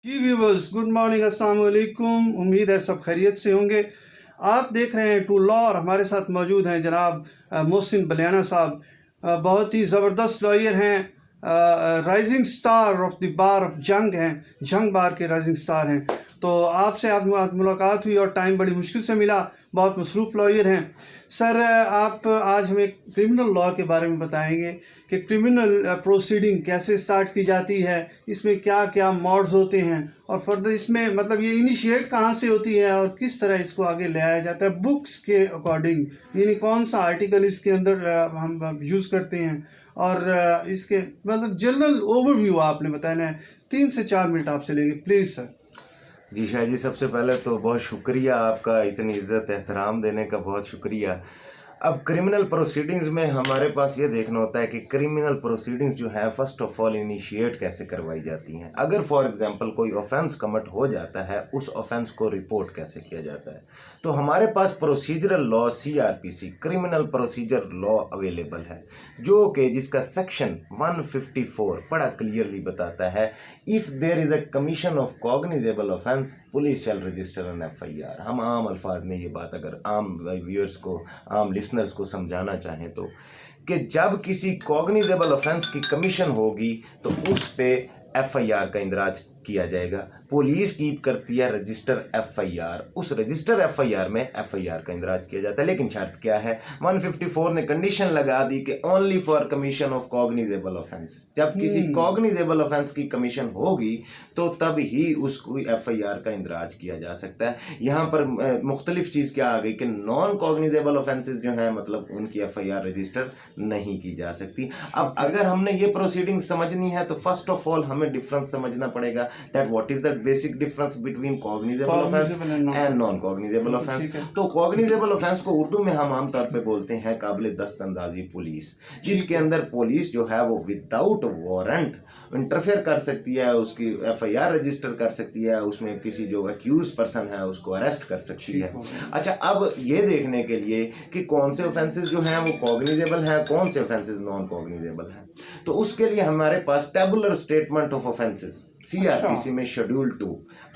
जी viewers, good morning, अस्सलाम वालेकुम। उम्मीद है सब खैरियत से होंगे। आप देख रहे हैं टू लॉ और हमारे साथ मौजूद हैं जनाब मोहसिन बलियाना साहब। बहुत ही ज़बरदस्त लॉयर हैं, rising star of the bar of जंग हैं, जंग बार के राइजिंग स्टार हैं। तो आपसे आज मुलाकात हुई और टाइम बड़ी मुश्किल से मिला, बहुत मसरूफ़ लॉयर हैं। सर, आप आज हमें क्रिमिनल लॉ के बारे में बताएंगे कि क्रिमिनल प्रोसीडिंग कैसे स्टार्ट की जाती है, इसमें क्या क्या मॉड्स होते हैं और फर्दर इसमें मतलब ये इनिशिएट कहाँ से होती है और किस तरह इसको आगे ले आया जाता है बुक्स के अकॉर्डिंग, यानी कौन सा आर्टिकल इसके अंदर हम यूज़ करते हैं और इसके मतलब जनरल ओवरव्यू आपने बताना है। 3 से 4 मिनट आपसे लेंगे प्लीज़ सर। जी शाह जी, सबसे पहले तो बहुत शुक्रिया आपका, इतनी इज्जत एहतराम देने का बहुत शुक्रिया। अब क्रिमिनल प्रोसीडिंग्स में हमारे पास ये देखना होता है कि क्रिमिनल प्रोसीडिंग्स जो है फर्स्ट ऑफ ऑल इनिशिएट कैसे करवाई जाती हैं। अगर फॉर एग्जांपल कोई ऑफेंस कमिट हो जाता है, उस ऑफेंस को रिपोर्ट कैसे किया जाता है। तो हमारे पास procedural law CRPC criminal procedure law available है, जो कि जिसका सेक्शन 154 बड़ा क्लियरली बताता है, if there is a commission of cognizable offence police shall register an FIR। हम आम अल्फाज में ये बात अगर आम व्यूअर्स को, आम लिसनर्स को समझाना चाहें तो, कि जब किसी कॉग्निजेबल ऑफेंस की कमीशन होगी तो उस पे FIR का इंदराज किया जाएगा। पुलिस कीप करती है रजिस्टर FIR, उस रजिस्टर FIR में FIR का इंदराज किया जाता है। लेकिन शर्त क्या है, 154 ने कंडीशन लगा दी कि only for commission of cognizable offence. जब किसी कॉग्निजेबल ऑफेंस की कमीशन होगी तो तब ही उसको FIR का इंदराज किया जा सकता है। यहाँ पर मुख्तलिफ चीज़ क्या आ गई कि नॉन कॉग्निजेबल ऑफेंसेस जो हैं, मतलब उनकी FIR रजिस्टर नहीं की जा सकती। अब अगर हमने ये प्रोसीडिंग समझनी है तो फर्स्ट ऑफ ऑल हमें डिफरेंस समझना पड़ेगा, that what is the basic difference between cognizable offence and non cognizable offence. तो कॉग्निजेबल ऑफेंस को उर्दू में हम आमतौर पे बोलते हैं काबिल दस्तंदाजी पुलिस, जिसके अंदर पुलिस जो है वो विदाउट वारंट इंटरफेयर कर सकती है, उसकी FIR रजिस्टर कर सकती है, उसमें किसी जो एक्यूज पर्सन है उसको अरेस्ट कर सकती है। अच्छा, अब ये देखने के लिए कि कौन से ऑफेंसेस जो हैं वो कॉग्निजेबल हैं, कौन से ऑफेंसेस नॉन कॉग्निजेबल हैं, तो उसके लिए हमारे पास tabular statement of offences CRPC में शेड्यूल 2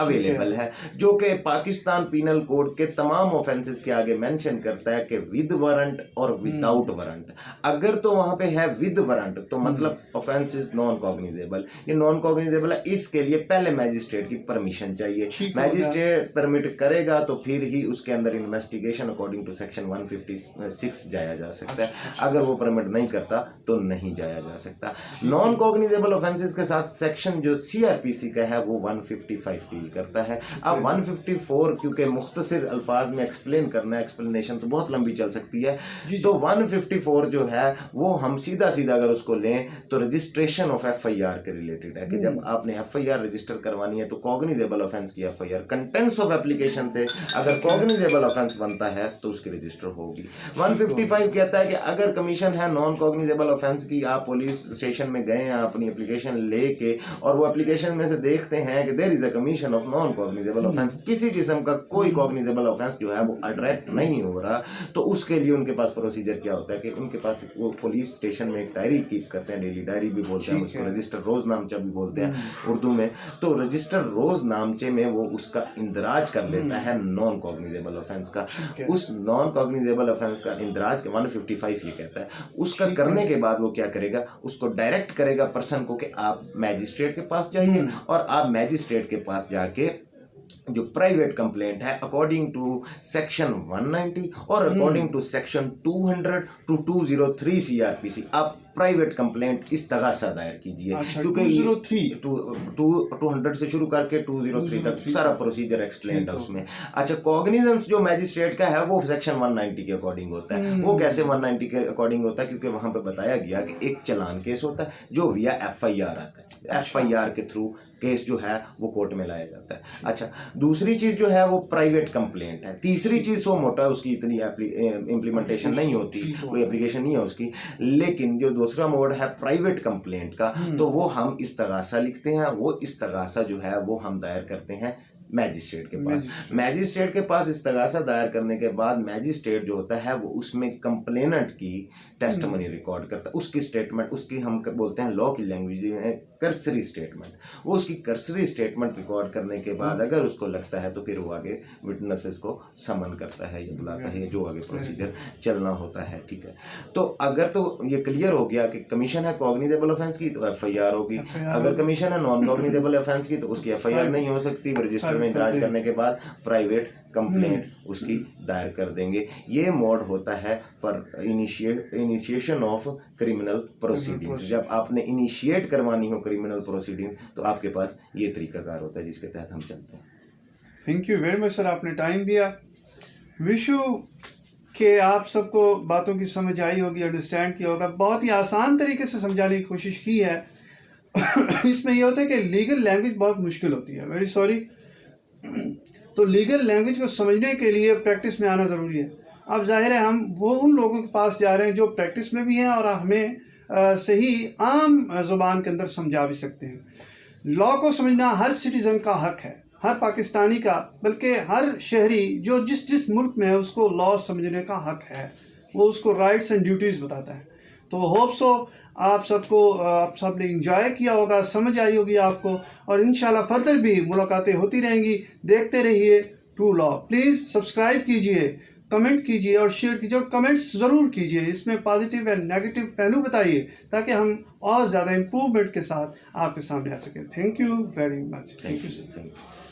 अवेलेबल है, जो कि पाकिस्तान पीनल कोड के तमाम ऑफेंसेस के आगे मेंशन करता है कि विद वारंट और विदाउट वारंट। अगर तो वहां पे है विद वारंट तो मतलब ऑफेंस इज नॉन कॉग्निजेबल। ये नॉन कॉग्निजेबल है, इसके लिए पहले मैजिस्ट्रेट की परमिशन चाहिए। मैजिस्ट्रेट परमिट करेगा तो फिर ही उसके अंदर इन्वेस्टिगेशन अकॉर्डिंग टू सेक्शन 156 जाया जा सकता है। अगर वो परमिट नहीं करता तो नहीं जाया जा सकता। नॉन कॉग्निजेबल ऑफेंसेस के साथ सेक्शन जो CRPC का है वो 155 डील करता है। अब 154 क्योंकि मुख्तसर अल्फाज में एक्सप्लेन करना है, एक्सप्लेनेशन तो बहुत लंबी चल सकती है, तो 154 जो है वो हम सीधा सीधा अगर उसको लें तो रजिस्ट्रेशन ऑफ FIR के रिलेटेड है कि जब आपने FIR रजिस्टर करवानी है तो कॉग्निजेबल ऑफेंस की FIR कंटेंट्स ऑफ एप्लीकेशन से अगर कॉग्निजेबल ऑफेंस बनता है तो उसकी रजिस्टर होगी। 155 कहता है कि अगर कमीशन है नॉन कॉग्निजेबल ऑफेंस की, आप पुलिस स्टेशन में गए हैं अपनी एप्लीकेशन लेके और वो एप्लीकेशन में से देखते हैं कि there is a commission of non cognizable offence, किसी किस्म का कोई कॉग्निजेबल ऑफेंस जो है वो अट्रैक्ट नहीं हो रहा, तो उसके लिए उनके पास प्रोसीजर क्या होता है कि उनके पास वो पुलिस स्टेशन में एक डायरी कीप करते हैं, डेली डायरी भी बोलते हैं उसको, रजिस्टर रोजनामचा भी बोलते हैं उर्दू में। तो रजिस्टर रोजनामचे में वो उसका इंदराज कर लेता है नॉन कॉग्निजेबल ऑफेंस का। उस नॉन कॉग्निजेबल ऑफेंस का इंदराज के 155 ये कहता है, उसका करने के बाद वो क्या करेगा, उसको डायरेक्ट करेगा पर्सन को कि आप मैजिस्ट्रेट के पास जाइए और आप मैजिस्ट्रेट के पास जाके जो प्राइवेट कंप्लेंट है अकॉर्डिंग टू सेक्शन 190 और according to section 200 to 203 CRPC आप प्राइवेट कंप्लेंट इस तगासा दायर कीजिए। क्योंकि 200 से शुरू करके 203 तक सारा प्रोसीजर एक्सप्लेन्ड है उसमें। अच्छा, कॉग्निजेंस जो मैजिस्ट्रेट का है वो सेक्शन 190 के अकॉर्डिंग होता है। वो कैसे 190 के अकॉर्डिंग होता है, क्योंकि वहां पे बताया गया कि एक चलान केस होता है जो विया FIR आता है, FIR के थ्रू केस जो है वो कोर्ट में लाया जाता है। अच्छा, दूसरी चीज जो है वो प्राइवेट कंप्लेंट है। तीसरी चीज सो मोटा है, उसकी इतनी इम्प्लीमेंटेशन नहीं होती, कोई एप्लीकेशन नहीं है उसकी, लेकिन जो दूसरा मोड है प्राइवेट कंप्लेंट का, तो वो हम इस्तगासा लिखते हैं। वो इस्तगासा जो है वो हम दायर करते हैं मैजिस्ट्रेट के पास। मैजिस्ट्रेट के पास इस्तगासा दायर करने के बाद मैजिस्ट्रेट जो होता है वो उसमें कंप्लेनेंट की टेस्टिमनी रिकॉर्ड करता है, उसकी स्टेटमेंट, उसकी हम बोलते हैं लॉ की लैंग्वेज में कर्सरी स्टेटमेंट, वो उसकी कर्सरी स्टेटमेंट रिकॉर्ड करने के बाद अगर उसको लगता है तो फिर वो आगे विटनेसेस को समन करता है या बुलाता है, जो आगे प्रोसीजर चलना होता है। ठीक है, तो अगर तो ये क्लियर हो गया कि कमीशन है कॉग्निजेबल ऑफेंस की तो एफआईआर होगी, अगर कमीशन है नॉन कॉग्निजेबल ऑफेंस की तो उसकी एफआईआर नहीं हो सकती, रजिस्टर में इंदराज करने के बाद प्राइवेट कंप्लेंट उसकी दायर कर देंगे। ये मोड होता है for initiation of criminal proceedings. जब आपने इनिशिएट करवानी हो क्रिमिनल प्रोसीडिंग तो आपके पास ये तरीकाकार होता है जिसके तहत हम चलते हैं। Thank you very much sir, आपने टाइम दिया। विशु के आप सबको बातों की समझ आई होगी, अंडरस्टैंड किया होगा। बहुत ही आसान तरीके से समझाने की कोशिश की है। इसमें ये होता है कि लीगल लैंग्वेज बहुत मुश्किल होती है, वेरी सॉरी। तो लीगल लैंग्वेज को समझने के लिए प्रैक्टिस में आना ज़रूरी है। अब जाहिर है हम वो उन लोगों के पास जा रहे हैं जो प्रैक्टिस में भी हैं और हमें सही आम ज़ुबान के अंदर समझा भी सकते हैं। लॉ को समझना हर सिटीज़न का हक है, हर पाकिस्तानी का, बल्कि हर शहरी जो जिस जिस मुल्क में है उसको लॉ समझने का हक है। वो उसको राइट्स एंड ड्यूटीज़ बताता है। तो होप सो आप सब ने इंजॉय किया होगा, समझ आई होगी आपको, और इंशाल्लाह फर्दर भी मुलाकातें होती रहेंगी। देखते रहिए ट्रू लॉ। प्लीज़ सब्सक्राइब कीजिए, कमेंट कीजिए और शेयर कीजिए, और कमेंट्स ज़रूर कीजिए। इसमें पॉजिटिव एंड नेगेटिव पहलू बताइए ताकि हम और ज़्यादा इम्प्रूवमेंट के साथ आपके सामने आ सकें। Thank you very much. Thank you.